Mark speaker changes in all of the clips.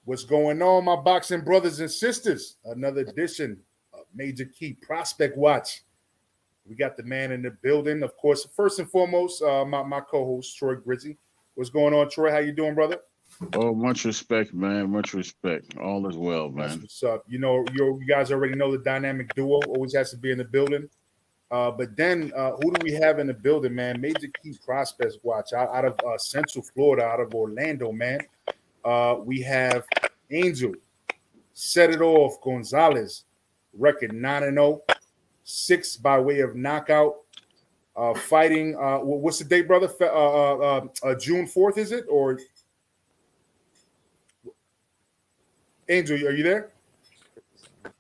Speaker 1: What's going on, my boxing brothers and sisters? Another edition of Major Key Prospect Watch. We got the man in the building. Of course, first and foremost, my co-host, Troy Grizzy. What's going on, Troy? How you doing, brother?
Speaker 2: Oh, much respect, man. Much respect. All is well,
Speaker 1: That's
Speaker 2: man.
Speaker 1: what's up. You know, you guys already know the dynamic duo always has to be in the building. But then, who do we have in the building, man? Major Key Prospects Watch out of Central Florida, out of Orlando, man. We have Angel, set it off, Gonzalez, record 9-0, 6 by way of knockout. Fighting, what's the date, brother? June 4th, is it? Or Angel, are you there? Can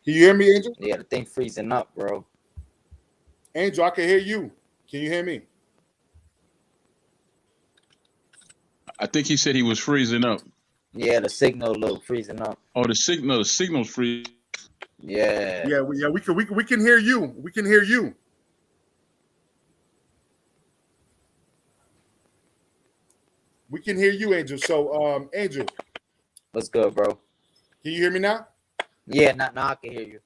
Speaker 1: you hear me, Angel?
Speaker 3: Yeah, the thing freezing up, bro.
Speaker 1: Angel, I can hear you. Can you hear me?
Speaker 2: I think he said he was freezing up.
Speaker 3: Yeah, the signal a little freezing up.
Speaker 2: Oh, the signal's free.
Speaker 3: Yeah.
Speaker 1: Yeah, we can hear you. We can hear you. We can hear you, Angel. So, Angel,
Speaker 3: What's good, bro?
Speaker 1: can you hear me now?
Speaker 3: Yeah, now I can hear you.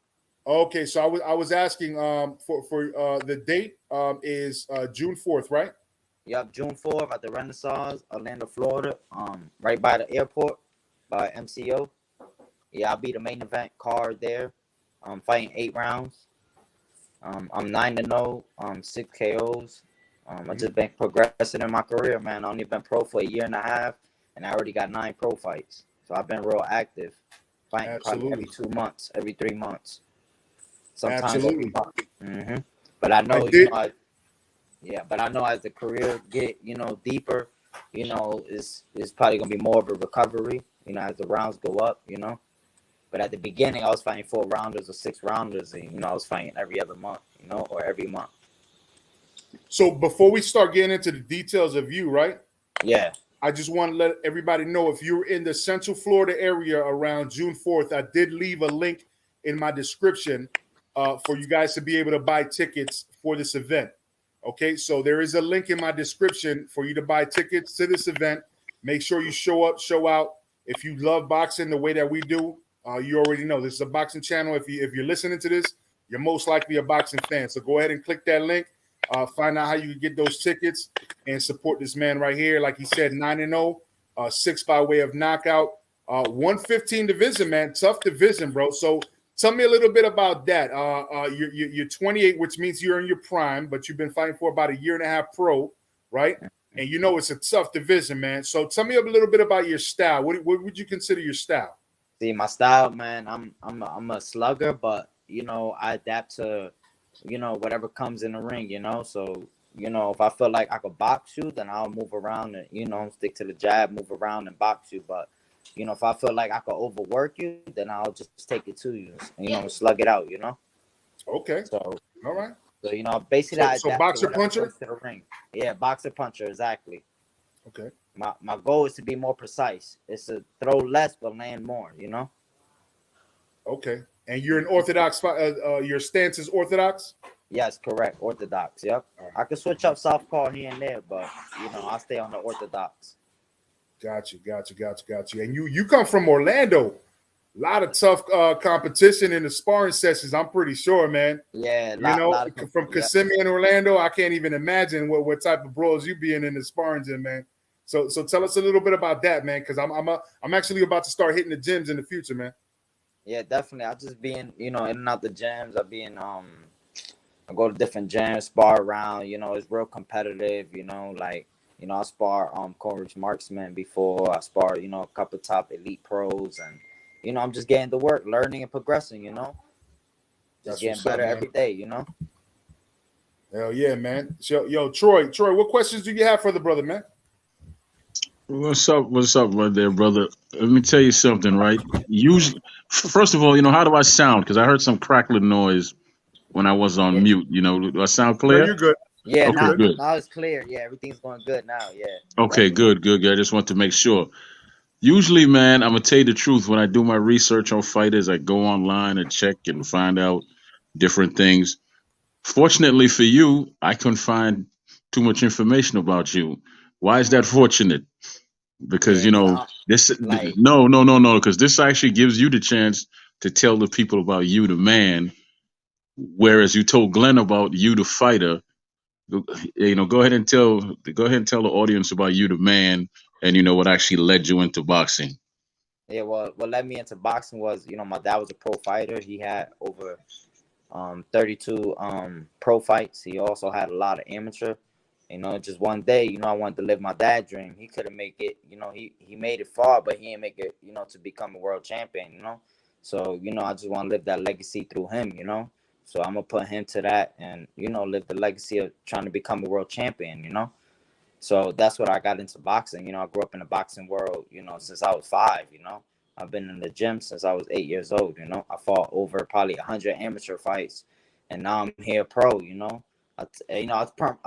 Speaker 1: Okay, so I was asking for the date is June 4th, right?
Speaker 3: Yup, June 4th at the Renaissance, Orlando, Florida. Right by the airport, by MCO. Yeah, I'll be the main event card there. I'm fighting 8 rounds. I'm 9-0, 6 KOs. I just been progressing in my career, man. I only been pro for a year and a half, and I already got 9 pro fights. So I've been real active, fighting probably every 2 months, every 3 months, sometimes every month. But I know, but I know as the career get, deeper, it's probably gonna be more of a recovery, as the rounds go up, But at the beginning, I was fighting 4 rounders or 6 rounders, and I was fighting every other month, or every month.
Speaker 1: So before we start getting into the details of you, right?
Speaker 3: Yeah.
Speaker 1: I just want to let everybody know if you're in the Central Florida area around June 4th, I did leave a link in my description for you guys to be able to buy tickets for this event. Okay, so there is a link in my description for you to buy tickets to this event. Make sure you show up, show out. If you love boxing the way that we do, you already know this is a boxing channel. If you're listening to this, you're most likely a boxing fan. So go ahead and click that link. Find out how you can get those tickets and support this man right here. Like he said, 9-0, 6 by way of knockout, 115 division, man. Tough division, bro. So tell me a little bit about that. You're 28, which means you're in your prime, but you've been fighting for about a year and a half pro, right? And it's a tough division, man. So tell me a little bit about your style. What would you consider your style?
Speaker 3: See, my style, man, I'm a slugger, but I adapt to whatever comes in the ring, So, if I feel like I could box you, then I'll move around and, stick to the jab, move around and box you. But, if I feel like I could overwork you, then I'll just take it to you and, slug it out,
Speaker 1: Okay.
Speaker 3: So,
Speaker 1: all right.
Speaker 3: So, basically,
Speaker 1: so boxer puncher?
Speaker 3: To the ring. Yeah, boxer puncher, exactly.
Speaker 1: Okay.
Speaker 3: My goal is to be more precise. It's to throw less but land more,
Speaker 1: Okay. And you're an orthodox. Your stance is orthodox.
Speaker 3: Yes, correct. Orthodox. Yep. I can switch up southpaw here and there, but I stay on the orthodox.
Speaker 1: Got you. And you come from Orlando. A lot of tough competition in the sparring sessions. I'm pretty sure, man.
Speaker 3: Yeah.
Speaker 1: From Kissimmee and Orlando, I can't even imagine what type of brawls you be in the sparring gym, man. So tell us a little bit about that, man, because I'm actually about to start hitting the gyms in the future, man.
Speaker 3: Yeah, definitely. I just be in, in and out the gyms. I go to different gyms, spar around. It's real competitive. I spar Courage Marksman before. I spar, a couple top elite pros, and I'm just getting to work, learning and progressing. Just getting better every day.
Speaker 1: Hell yeah, man. So, yo, Troy, what questions do you have for the brother, man?
Speaker 2: What's up right there, brother? Let me tell you something, right? Usually, first of all, how do I sound? Because I heard some crackling noise when I was on mute. Do I sound clear?
Speaker 1: No, you're good.
Speaker 3: Yeah,
Speaker 2: okay, good.
Speaker 3: Now it's clear. Yeah, everything's going good now. Yeah.
Speaker 2: Okay, good. I just want to make sure. Usually, man, I'm gonna tell you the truth. When I do my research on fighters, I go online and check and find out different things. Fortunately for you, I couldn't find too much information about you. Why is that fortunate? because
Speaker 3: Yeah, cause
Speaker 2: this
Speaker 3: like
Speaker 2: no, because this actually gives you the chance to tell the people about you, the man, whereas you told Glenn about you, the fighter. Go ahead and tell the audience about you, the man, and what actually led you into boxing.
Speaker 3: yeah, what led me into boxing was, my dad was a pro fighter. He had over 32 pro fights. He also had a lot of amateur. Just one day, I wanted to live my dad dream. He couldn't make it. He made it far, but he didn't make it. To become a world champion. So I just want to live that legacy through him. So I'm gonna put him to that, and live the legacy of trying to become a world champion. So that's what I got into boxing. I grew up in the boxing world, since I was 5. I've been in the gym since I was 8 years old. I fought over probably 100 amateur fights, and now I'm here pro. I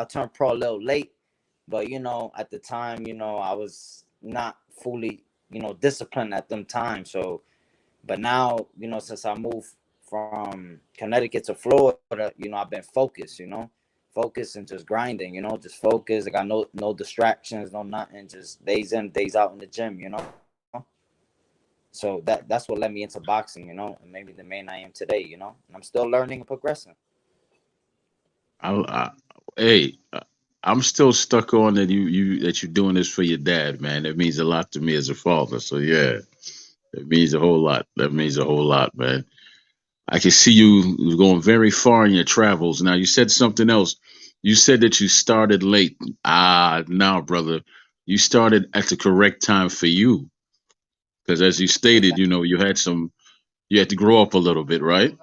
Speaker 3: turned pro a little late, but at the time, I was not fully, disciplined at them times. So, but now, since I moved from Connecticut to Florida, I've been focused. Focus and just grinding, just focus. I got no distractions, no nothing, just days in, days out in the gym, So that's what led me into boxing, and maybe the man I am today, and I'm still learning and progressing.
Speaker 2: I, hey, I'm still stuck on that you're doing this for your dad, man. That means a lot to me as a father. So yeah, it means a whole lot. That means a whole lot, man. I can see you going very far in your travels. Now you said something else. You said that you started late. Now, brother, you started at the correct time for you. Because as you stated, you had to grow up a little bit, right?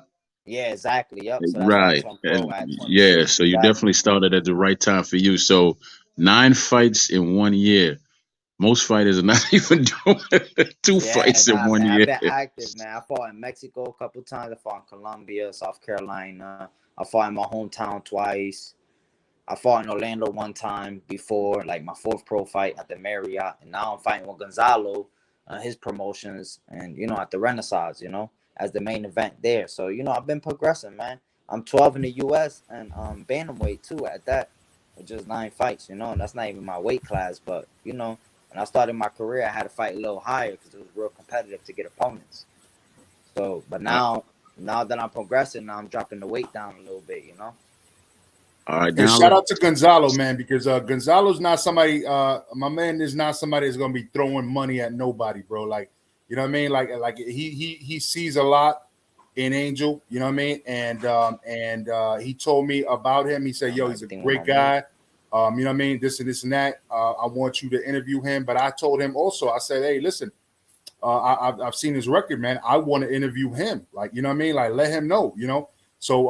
Speaker 3: Yeah, exactly. Yep. So that's why I
Speaker 2: Right.
Speaker 3: turned pro
Speaker 2: And
Speaker 3: at
Speaker 2: yeah,
Speaker 3: 26.
Speaker 2: so you definitely
Speaker 3: Exactly.
Speaker 2: started at the right time for you. So 9 fights in 1 year. Most fighters are not even doing 2 fights
Speaker 3: Yeah,
Speaker 2: in
Speaker 3: nah,
Speaker 2: one
Speaker 3: man. I've
Speaker 2: year.
Speaker 3: been active, man. I fought in Mexico a couple times. I fought in Colombia, South Carolina. I fought in my hometown twice. I fought in Orlando one time before, like my fourth pro fight at the Marriott, and now I'm fighting with Gonzalo, his promotions, and at the Renaissance, as the main event there. So I've been progressing, man. I'm 12 in the U.S. and bantamweight too at that, with just 9 fights, and that's not even my weight class. But when I started my career, I had to fight a little higher because it was real competitive to get opponents. So, but
Speaker 2: Uh,
Speaker 3: now that I'm progressing, now I'm dropping the weight down a little bit.
Speaker 2: all right,
Speaker 1: Hey,
Speaker 2: now
Speaker 1: shout out to Gonzalo, man, because Gonzalo's not somebody. My man is not somebody that's gonna be throwing money at nobody, bro. Like, you know what I mean? Like he sees a lot in Angel. You know what I mean? And he told me about him. He said, "Yo, he's a
Speaker 3: Everything went
Speaker 1: great
Speaker 3: on mute.
Speaker 1: guy. You know what I mean? This and this and that. I want you to interview him." But I told him also. I said, "Hey, listen, I've seen his record, man. I want to interview him. Like, you know what I mean? Like, let him know. So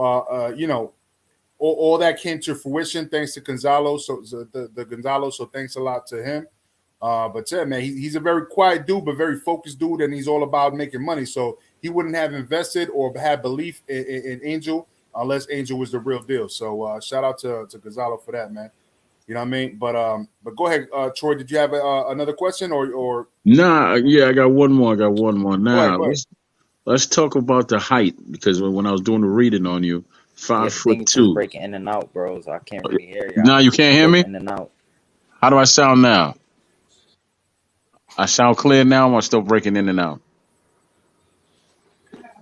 Speaker 1: all that came to fruition thanks to Gonzalo. So the Gonzalo. So thanks a lot to him. But yeah, man, he's a very quiet dude, but very focused dude, and he's all about making money. So he wouldn't have invested or had belief in Angel unless Angel was the real deal. So shout out to Gonzalo for that, man. You know what I mean? But go ahead, Troy. Did you have another question or
Speaker 2: nah, yeah, I got one more. I got one more.
Speaker 1: go ahead,
Speaker 2: Now
Speaker 1: go ahead.
Speaker 2: let's talk about the height because when I was doing the reading on you,
Speaker 3: Yeah,
Speaker 2: five
Speaker 3: the
Speaker 2: foot
Speaker 3: thing is just
Speaker 2: two.
Speaker 3: breaking in and out, bro. So I can't really hear
Speaker 2: Now
Speaker 3: y'all.
Speaker 2: you can't
Speaker 3: You
Speaker 2: hear
Speaker 3: break
Speaker 2: me.
Speaker 3: in and out.
Speaker 2: How do I sound now? I sound clear now. Or am I still breaking in and out?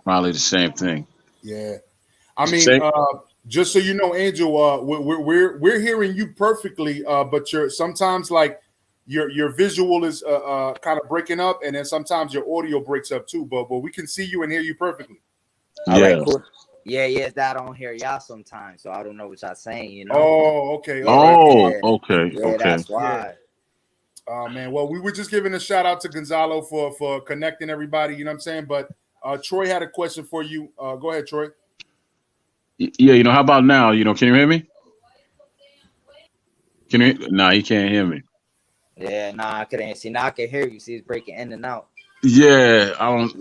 Speaker 2: Probably the same thing.
Speaker 1: Yeah. I mean,
Speaker 2: Same.
Speaker 1: just so you know, Angel, we're hearing you perfectly, but you're sometimes like your visual is kind of breaking up, and then sometimes your audio breaks up too. But we can see you and hear you perfectly.
Speaker 3: All right,
Speaker 2: Yeah.
Speaker 3: cool. Yeah, it's that I don't hear y'all sometimes, so I don't know what y'all saying.
Speaker 1: Oh, okay, all right,
Speaker 2: Oh, okay,
Speaker 3: Yeah,
Speaker 2: okay.
Speaker 3: that's
Speaker 1: yeah.
Speaker 3: why.
Speaker 1: Oh man, well, we were just giving a shout out to Gonzalo for connecting everybody. You know what I'm saying? But Troy had a question for you. Go ahead, Troy.
Speaker 2: Yeah, how about now? Can you hear me? Can you? Nah, he can't hear me.
Speaker 3: Yeah, nah, I couldn't see. Now I can hear you. See, it's breaking in and out.
Speaker 2: Yeah, I don't.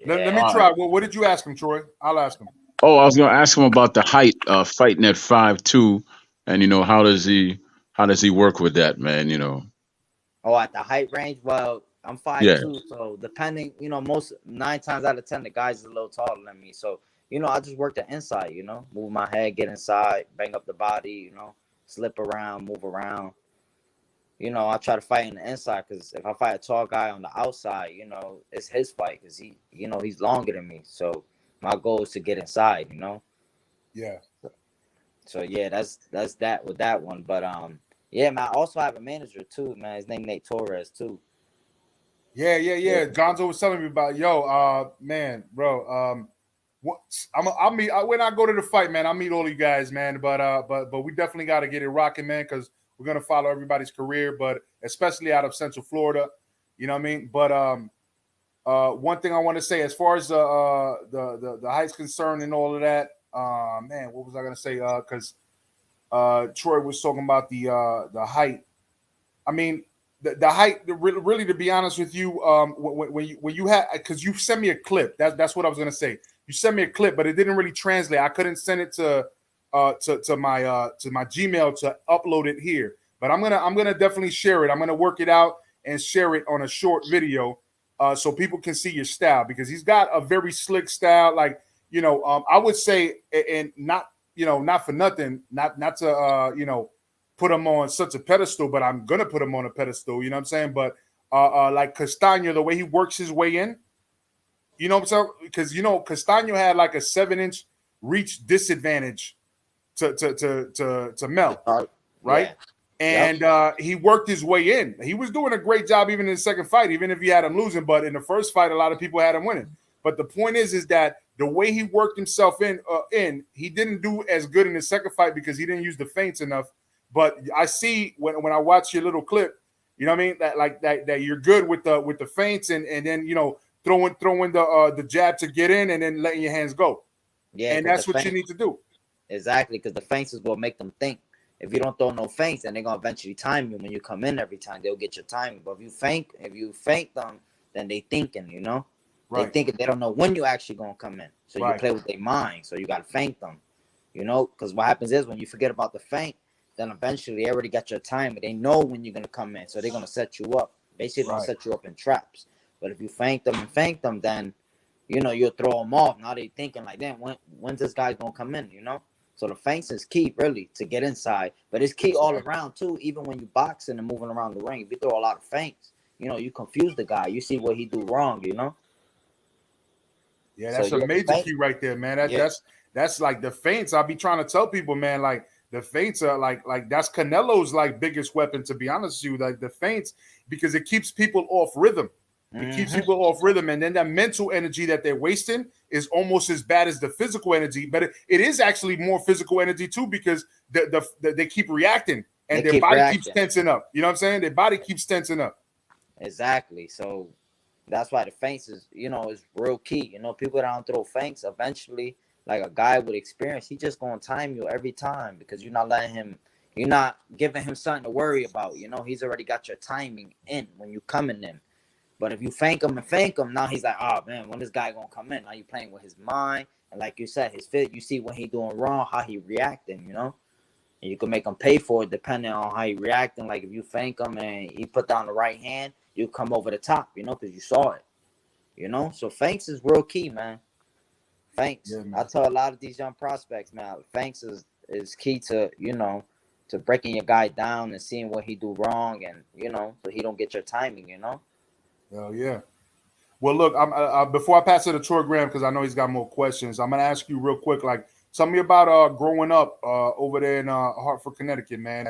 Speaker 1: Let
Speaker 3: Yeah,
Speaker 1: me
Speaker 2: All right.
Speaker 1: try. Well, what did you ask him, Troy? I'll ask him.
Speaker 2: Oh, I was gonna ask him about the height, fighting at 5'2", and how does he work with that, man?
Speaker 3: Oh, at the height range, well, I'm five
Speaker 2: Yeah.
Speaker 3: two, so depending, most 9 times out of 10, the guys is a little taller than me. So, I just work the inside, move my head, get inside, bang up the body, slip around, move around. I try to fight on the inside because if I fight a tall guy on the outside, it's his fight because he's longer than me. So my goal is to get inside.
Speaker 1: Yeah.
Speaker 3: So yeah, that's that with that one. But yeah, man. I also have a manager too, man. His name Nate Torres too.
Speaker 1: Yeah. Gonzo was telling me about, man, bro. I'll meet when I go to the fight, man. I'll meet all you guys, man. But we definitely got to get it rocking, man, because we're gonna follow everybody's career, but especially out of Central Florida. You know what I mean? But one thing I want to say, as far as the height's concerned and all of that, man, what was I gonna say? Because Troy was talking about the height. I mean, the height. Really, to be honest with you, when you had, because you sent me a clip. That's what I was gonna say. You sent me a clip, but it didn't really translate. I couldn't send it to my Gmail to upload it here. But I'm gonna definitely share it. I'm gonna work it out and share it on a short video, so people can see your style, because he's got a very slick style. Like, I would say, and not not for nothing, not to put him on such a pedestal, but I'm gonna put him on a pedestal. You know what I'm saying? But like Castaño, the way he works his way in, you know what I'm saying? Because Castaño had like a 7-inch reach disadvantage to Mel, right?
Speaker 3: Yeah.
Speaker 1: And he worked his way in. He was doing a great job even in the second fight, even if he had him losing. But in the first fight, a lot of people had him winning. But the point is that the way he worked himself in, he didn't do as good in the second fight because he didn't use the feints enough. But I see when I watch your little clip, you know what I mean, that you're good with the feints and then throwing the jab to get in and then letting your hands go.
Speaker 3: Yeah,
Speaker 1: and that's what you need to do.
Speaker 3: Exactly, because the feints is what make them think. If you don't throw no feints, then they're gonna eventually time you when you come in every time. They'll get your timing. But if you feint them, then they thinking,
Speaker 1: Right.
Speaker 3: They thinking they don't know when you actually gonna come in. So you play with their mind. So you gotta feint them, because what happens is when you forget about the feint, then eventually they already got your time. They know when you're gonna come in, so they're gonna set you up. Basically, gonna set you up in traps. But if you feint them, then you'll throw them off. Now they thinking like, damn, when's this guy gonna come in? So the feints is key, really, to get inside. But it's key all around, too, even when you boxing and moving around the ring. If you throw a lot of feints, you confuse the guy. You see what he do wrong,
Speaker 1: Yeah, that's a major key right there, man. That's like the feints. I'll be trying to tell people, man, like the feints are like that's Canelo's like biggest weapon, to be honest with you. Like the feints, because it keeps people off rhythm. It keeps people off rhythm, and then that mental energy that they're wasting is almost as bad as the physical energy. But it is actually more physical energy too, because they keep reacting and their body keeps tensing up. You know what I'm saying? Their body keeps tensing up.
Speaker 3: Exactly. So that's why the feints is real key. People that don't throw feints, eventually, like a guy with experience, he just gonna time you every time because you're not giving him something to worry about. He's already got your timing in when you coming in. But if you feint him, now he's like, oh man, when this guy gonna come in? Now you playing with his mind, and like you said, his fit. You see when he doing wrong, how he reacting, and you can make him pay for it depending on how he reacting. Like if you feint him and he put down the right hand, you come over the top, because you saw it, So feints is real key, man. Feints. Yeah, man. I tell a lot of these young prospects, man, feints is key to to breaking your guy down and seeing what he do wrong, and so he don't get your timing,
Speaker 1: Hell yeah. Well, look, before I pass it to Troy Graham, because I know he's got more questions, I'm gonna ask you real quick, like, tell me about growing up over there in Hartford, Connecticut, man,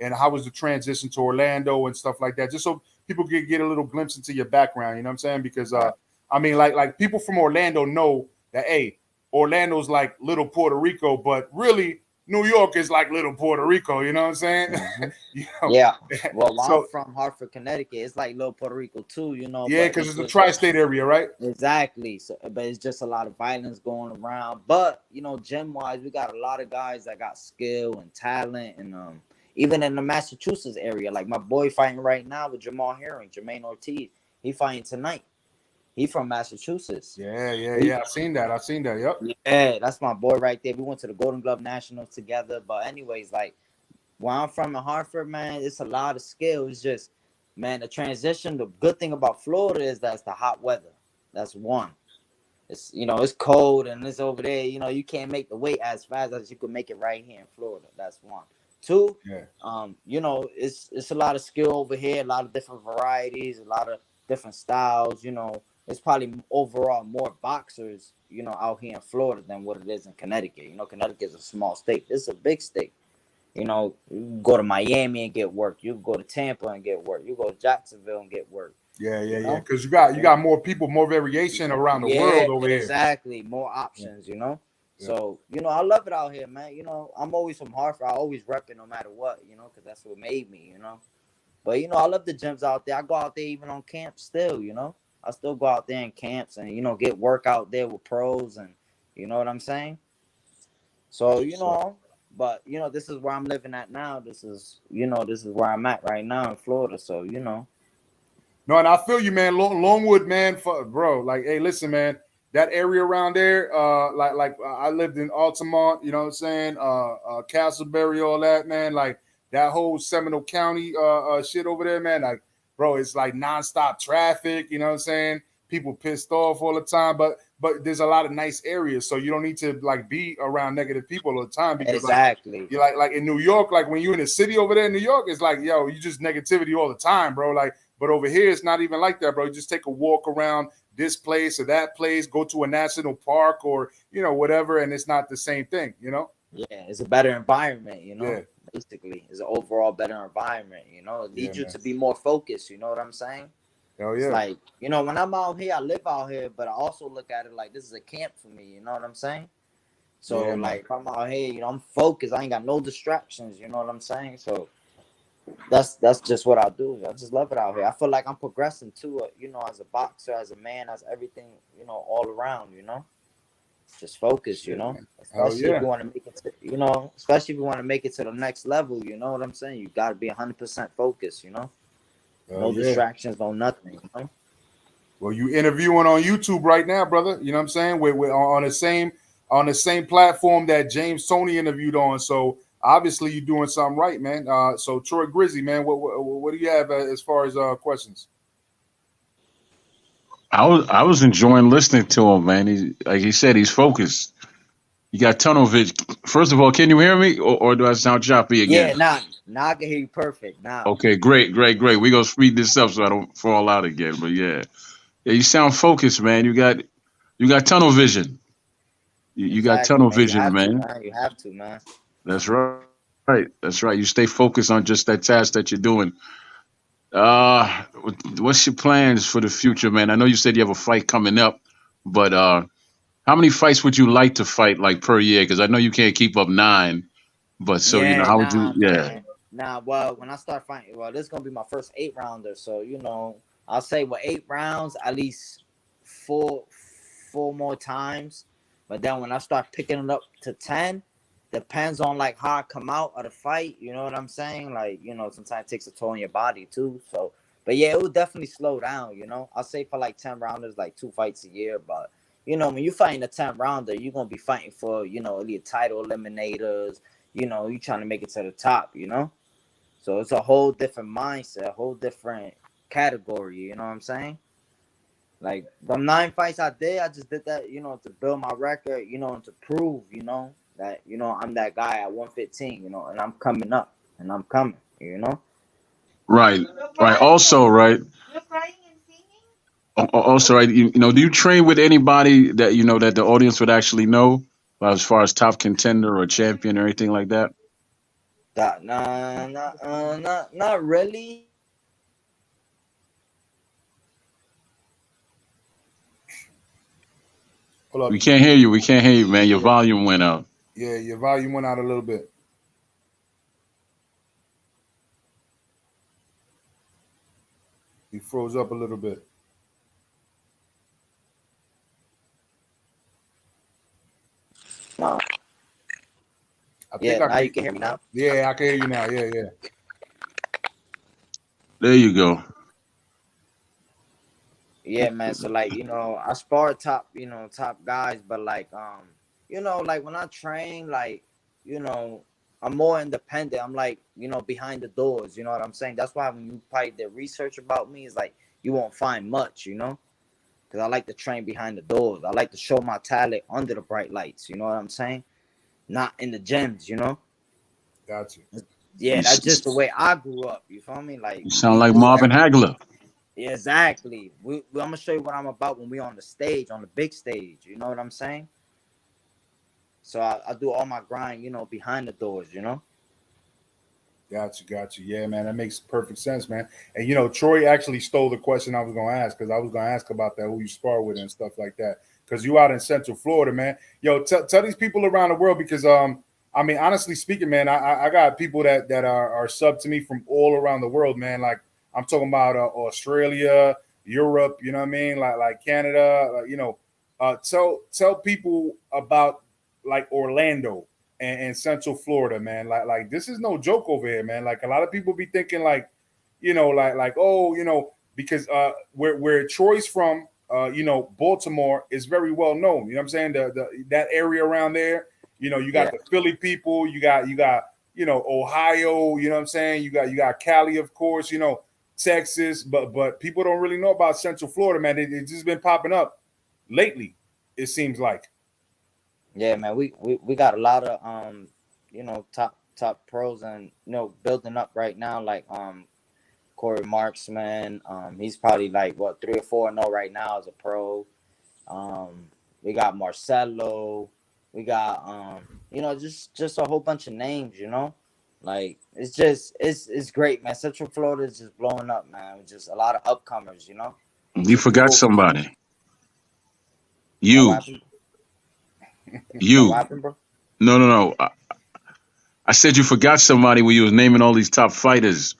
Speaker 1: and how was the transition to Orlando and stuff like that, just so people can get a little glimpse into your background. You know what I'm saying? Because I mean, like people from Orlando know that, hey, Orlando's like little Puerto Rico, but really New York is like little Puerto Rico, you know what I'm saying?
Speaker 3: Mm-hmm. Yeah. Well, I'm from Hartford, Connecticut. It's like little Puerto Rico too,
Speaker 1: Yeah, because it's a tri-state area, right?
Speaker 3: Exactly. So, but it's just a lot of violence going around. But gym-wise, we got a lot of guys that got skill and talent, and even in the Massachusetts area, like my boy fighting right now with Jermaine Ortiz. He fighting tonight. He from Massachusetts.
Speaker 1: Yeah. I've seen that. Yep.
Speaker 3: Yeah, that's my boy right there. We went to the Golden Glove Nationals together. But anyways, like where I'm from in Hartford, man, it's a lot of skill. It's just, man, the transition. The good thing about Florida is that's the hot weather. That's one. It's it's cold and it's over there. You can't make the weight as fast as you could make it right here in Florida. That's one. too.
Speaker 1: Yeah.
Speaker 3: You know, it's a lot of skill over here, a lot of different varieties, a lot of different styles. You know, it's probably overall more boxers, you know, out here in Florida than what it is in Connecticut. You know, Connecticut is a small state. This is a big state. You know, you can go to Miami and get work. You can go to Tampa and get work. You go to Jacksonville and get work.
Speaker 1: Yeah,
Speaker 3: You
Speaker 1: yeah, yeah.
Speaker 3: know?
Speaker 1: Because you got more people, more variation around the
Speaker 3: Yeah,
Speaker 1: world over here.
Speaker 3: exactly. More options, you know.
Speaker 1: Yeah.
Speaker 3: So, you know, I love it out here, man. You know, I'm always from Hartford. I always rep it no matter what, you know, because that's what made me, you know. But, you know, I love the gyms out there. I go out there even on camp still, you know. I still go out there in camps and, you know, get work out there with pros and, you know what I'm saying? So, you know, but, you know, this is where I'm living at now. This is, you know, this is where I'm at right now in Florida. So, you know.
Speaker 1: No, and I feel you, man. Longwood, man, bro. Like, hey, listen, man. That area around there, like I lived in Altamont, you know what I'm saying? Castleberry, all that, man. Like that whole Seminole County, shit over there, man. Like, bro, it's like nonstop traffic. You know what I'm saying? People pissed off all the time, but there's a lot of nice areas, so you don't need to like be around negative people all the time because
Speaker 3: Exactly.
Speaker 1: like, you're like in New York, like when you're in the city over there in New York, it's like, yo, you just negativity all the time, bro. Like. But over here, it's not even like that, bro. You just take a walk around this place or that place, go to a national park or, you know, whatever, and it's not the same thing, you know?
Speaker 3: Yeah, it's a better environment, you know?
Speaker 1: Yeah.
Speaker 3: Basically, it's an overall better environment, you know? It leads you
Speaker 1: man.
Speaker 3: to be more focused, you know what I'm saying?
Speaker 1: Hell yeah.
Speaker 3: It's like, you know, when I'm out here, I live out here, but I also look at it like this is a camp for me, you know what I'm saying? So,
Speaker 1: Yeah,
Speaker 3: like, if I'm out here, you know, I'm focused. I ain't got no distractions, you know what I'm saying? So, that's just what I do. I just love it out here. I feel like I'm progressing too, you know, as a boxer, as a man, as everything, you know, all around, you know. Just focus, you know. Especially if you want to make it to, you know, especially if you want to make it to the next level, you know what I'm saying? You got to be 100% focused, you know. No distractions, no nothing, you know.
Speaker 1: Well, you interviewing on YouTube right now, brother. You know what I'm saying? We're on the same platform that James Tony interviewed on. So obviously you're doing something right, man. So Troy Grizzy, man, what do you have as far as questions?
Speaker 2: I was enjoying listening to him, man. He like he said, he's focused. You got tunnel vision. First of all, can you hear me, or do I sound choppy again?
Speaker 3: Yeah, now I can hear you perfect now.
Speaker 2: Okay, great. We gonna speed this up so I don't fall out again. But yeah, you sound focused, man. You got tunnel vision. You got
Speaker 3: Exactly,
Speaker 2: tunnel
Speaker 3: man.
Speaker 2: vision, man.
Speaker 3: You have to, man.
Speaker 2: That's right. That's right. You stay focused on just that task that you're doing. Uh, what's your plans for the future, man? I know you said you have a fight coming up, but how many fights would you like to fight like per year? Because I know you can't keep up 9, but so
Speaker 3: Yeah,
Speaker 2: how would
Speaker 3: nah,
Speaker 2: you? Yeah,
Speaker 3: man. Nah, well, when I start fighting, well, this is gonna be my first 8 rounder. So, you know, I'll say with 8 rounds, at least four more times. But then when I start picking it up to 10, depends on like how I come out of the fight. You know what I'm saying? Like, you know, sometimes it takes a toll on your body too. So, but yeah, it would definitely slow down. You know, I'll say for like 10 rounders, like 2 fights a year. But you know, when you're fighting a 10 rounder, you're gonna be fighting for, you know, elite title eliminators. You know, you trying to make it to the top. You know, so it's a whole different mindset, a whole different category. You know what I'm saying? Like the 9 fights I did, I just did that, you know, to build my record, you know, and to prove, you know, that, you know, I'm that guy at 115, you know, and I'm coming up and I'm coming, you know.
Speaker 2: right, right. Also, right. Also, right. Do you train with anybody that you know that the audience would actually know, as far as top contender or champion or anything like that?
Speaker 3: Not really.
Speaker 1: Hold up.
Speaker 2: We can't hear you. We can't hear you, man. Your volume went out.
Speaker 1: Yeah, your volume went out a little bit. He froze up a little bit.
Speaker 3: No. Now you can hear me now.
Speaker 1: Yeah, I can hear you now. Yeah.
Speaker 2: There you go.
Speaker 3: Yeah, man. So like, you know, I spar top, you know, top guys, but like, you know, like when I train, like, you know, I'm more independent. I'm like, you know, behind the doors. You know what I'm saying? That's why when you probably did research about me, it's like you won't find much, you know, because I like to train behind the doors. I like to show my talent under the bright lights. You know what I'm saying? Not in the gyms, you know.
Speaker 1: Got you.
Speaker 3: Yeah, that's just the way I grew up. You feel me? Like
Speaker 2: You sound like Marvin Hagler.
Speaker 3: Yeah, exactly. I'm gonna show you what I'm about when we on the stage, on the big stage. You know what I'm saying? So I do all my grind, behind the doors.
Speaker 1: Got you. Yeah, man, that makes perfect sense, man. And Troy actually stole the question I was gonna ask because I was gonna ask about that, who you spar with and stuff like that. Because you out in Central Florida, man. Yo, tell these people around the world because I mean, honestly speaking, man, I got people that are sub to me from all around the world, man. Like I'm talking about Australia, Europe, you know what I mean, like Canada, tell people about like Orlando and Central Florida, man. Like this is no joke over here, man. Like a lot of people be thinking like, because where Troy's from, Baltimore is very well known. You know what I'm saying? The that area around there, you got
Speaker 3: Yeah.
Speaker 1: the Philly people, you got Ohio, you know what I'm saying? You got Cali, of course, Texas, but people don't really know about Central Florida, man. It's just been popping up lately, it seems like.
Speaker 3: Yeah, man. We got a lot of top pros and building up right now. Like Corey Marksman. He's probably like 3 or 4-0 right now as a pro. We got Marcelo. We got just a whole bunch of names. Like it's great, man. Central Florida is just blowing up, man. With just a lot of upcomers.
Speaker 2: You
Speaker 3: So
Speaker 2: forgot
Speaker 3: people.
Speaker 2: somebody.
Speaker 3: What
Speaker 2: You,
Speaker 3: happened? What
Speaker 2: you.
Speaker 3: happened, bro?
Speaker 2: No. I said you forgot somebody when you was naming all these top fighters.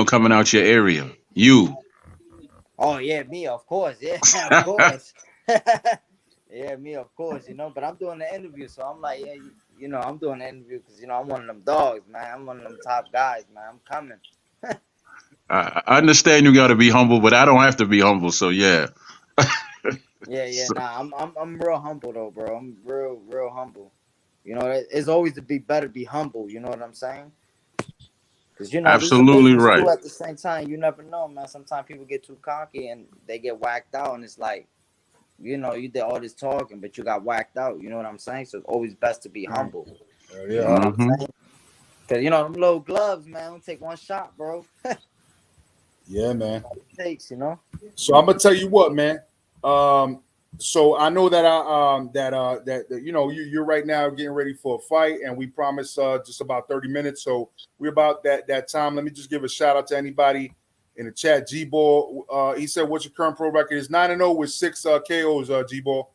Speaker 2: Coming out your area. You.
Speaker 3: Oh yeah, me of course. Yeah, of course. Yeah, me of course. But I'm doing the interview, so I'm like, yeah, I'm doing the interview because I'm one of them dogs, man. I'm one of them top guys, man. I'm coming.
Speaker 2: I understand you got to be humble, but I don't have to be humble. So yeah.
Speaker 3: Yeah.
Speaker 2: So-
Speaker 3: Nah, I'm real humble though, bro. I'm real humble. It's always to be better, be humble. You know what I'm saying? Because this is a
Speaker 2: absolutely
Speaker 3: business
Speaker 2: right.
Speaker 3: too. At the same time, you never know, man. Sometimes people get too cocky and they get whacked out, and it's like, you did all this talking, but you got whacked out. You know what I'm saying? So it's always best to be humble. You know
Speaker 1: Yeah.
Speaker 3: what I'm
Speaker 2: Hmm.
Speaker 3: saying? Because them little gloves, man, don't take one shot, bro.
Speaker 1: Yeah, man.
Speaker 3: It takes.
Speaker 1: So I'm gonna tell you what, man. So I know that you're right now getting ready for a fight, and we promise just about 30 minutes. So we're about that time. Let me just give a shout out to anybody in the chat. G-Ball, he said, "What's your current pro record?" It's 9-0 with 6 KOs. G-Ball,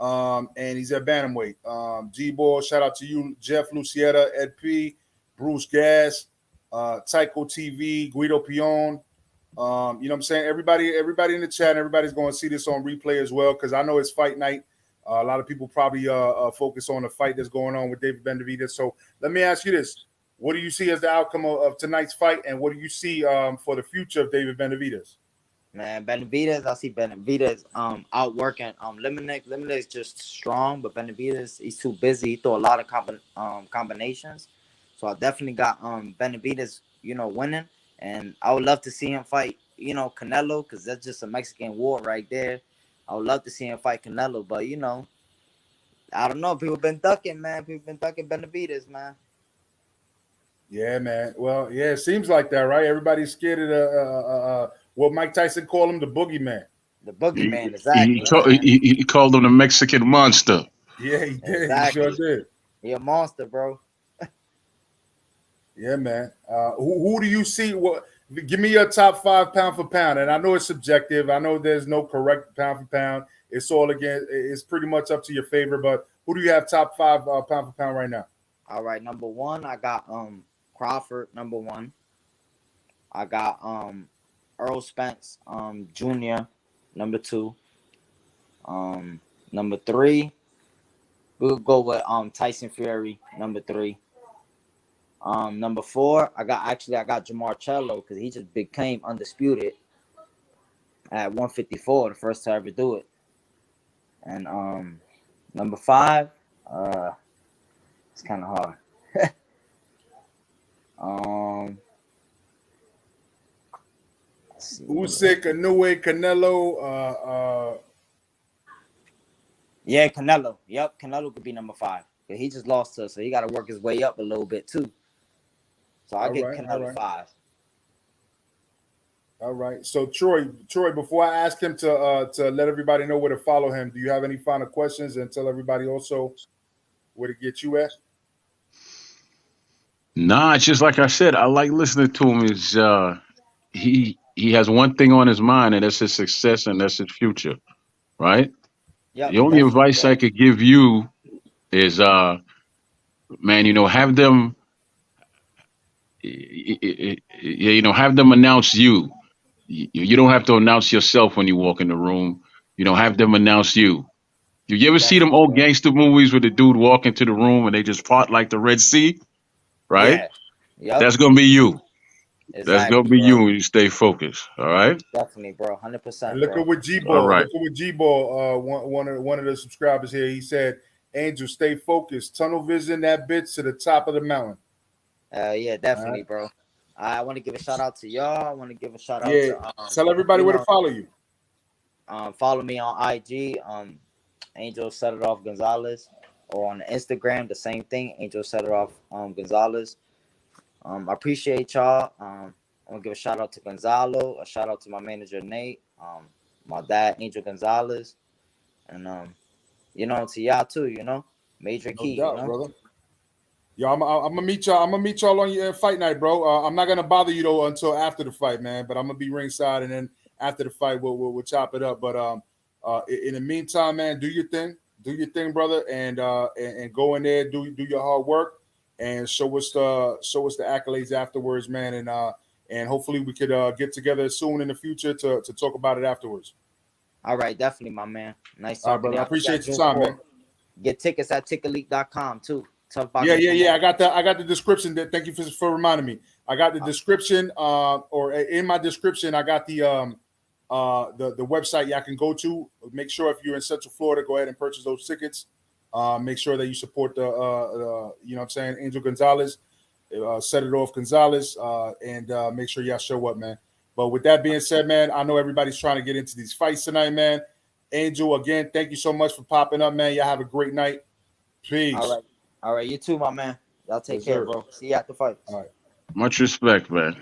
Speaker 1: and he's at bantamweight. G-Ball, shout out to you, Jeff Lucietta, Ed P, Bruce Gas, Tycho TV, Guido Pion. You know what I'm saying? Everybody in the chat, everybody's going to see this on replay as well because I know it's fight night. A lot of people probably focus on the fight that's going on with David Benavidez. So let me ask you this: what do you see as the outcome of tonight's fight, and what do you see for the future of David Benavidez?
Speaker 3: Man, Benavidez, I see Benavidez outworking Lemonade. Lemonade is just strong, but Benavidez, he's too busy. He throw a lot of combinations. So I definitely got Benavidez, winning. And I would love to see him fight, Canelo, because that's just a Mexican war right there. I would love to see him fight Canelo, but I don't know. People been ducking, man. People been ducking Benavidez, man.
Speaker 1: Yeah, man. Well, yeah, it seems like that, right? Everybody's scared of what Mike Tyson called him, the boogeyman.
Speaker 3: The boogeyman,
Speaker 2: He,
Speaker 3: exactly, man.
Speaker 2: he called him the Mexican monster.
Speaker 1: Yeah, he did. He sure
Speaker 3: Exactly.
Speaker 1: did.
Speaker 3: He a monster, bro.
Speaker 1: Yeah, man. Who do you see? What? Give me your top 5 pound for pound. And I know it's subjective. I know there's no correct pound for pound. It's all again. It's pretty much up to your favor. But who do you have top 5 pound for pound right now?
Speaker 3: All right, number 1, I got Crawford. Number 1, I got Earl Spence Jr. Number 2, number 3, we'll go with Tyson Fury. Number 3. Number 4, I got Jamar Cello because he just became undisputed at 154, the first to ever do it. And number 5, it's kind of hard.
Speaker 1: Usyk, Inoue, Canelo.
Speaker 3: Yeah, Canelo. Yep, Canelo could be number 5. He just lost to us, so he got to work his way up a little bit too. So I get Canelo 5.
Speaker 1: All right. So Troy, before I ask him to let everybody know where to follow him, do you have any final questions and tell everybody also where to get you at?
Speaker 2: Nah, it's just like I said. I like listening to him. Is he has one thing on his mind, and that's his success and that's his future, right?
Speaker 3: Yeah.
Speaker 2: The only advice I could give you is, man, have them, have them announce you. You don't have to announce yourself when you walk in the room. Have them announce you. You ever see them old gangster movies where the dude walk into the room and they just part like the Red Sea, right?
Speaker 3: Yeah. Yep.
Speaker 2: That's gonna be you.
Speaker 3: Exactly,
Speaker 2: That's gonna be you when you stay focused. All right.
Speaker 3: Definitely, bro. 100%.
Speaker 1: And look at what G-Ball.
Speaker 2: All right.
Speaker 1: Look at what G-Ball. One of the subscribers here. He said, "Angel, stay focused. Tunnel vision that bitch to the top of the mountain."
Speaker 3: Yeah, definitely, bro. I want to give a shout out to y'all. I want to give a shout out
Speaker 1: to tell everybody where to follow you.
Speaker 3: Follow me on IG. Angel Set It Off Gonzalez, or on Instagram, the same thing. Angel Set It Off Gonzalez. I appreciate y'all. I want to give a shout out to Gonzalo, a shout out to my manager Nate, my dad Angel Gonzalez, and to y'all too. Major Key.
Speaker 1: No doubt, brother. Yo, I'm gonna meet y'all. I'm gonna meet y'all on your fight night, bro. I'm not gonna bother you though until after the fight, man. But I'm gonna be ringside, and then after the fight, we'll chop it up. But in the meantime, man, do your thing, brother, and go in there, do your hard work, and show us the accolades afterwards, man. And hopefully we could get together soon in the future to talk about it afterwards.
Speaker 3: All right, definitely, my man. Nice
Speaker 1: talking. All right, brother. I appreciate your time, man.
Speaker 3: Get tickets at ticketleak.com too.
Speaker 1: Yeah. I got the description. Thank you for reminding me. I got the description, or in my description, I got the website y'all can go to. Make sure if you're in Central Florida, go ahead and purchase those tickets. Make sure that you support the Angel Gonzalez, Set It Off Gonzalez, and make sure y'all show up, man. But with that being said, man, I know everybody's trying to get into these fights tonight, man. Angel, again, thank you so much for popping up, man. Y'all have a great night. Peace.
Speaker 3: All right, you too, my man. Y'all take care, bro. See you at the fight.
Speaker 1: All right.
Speaker 2: Much respect, man.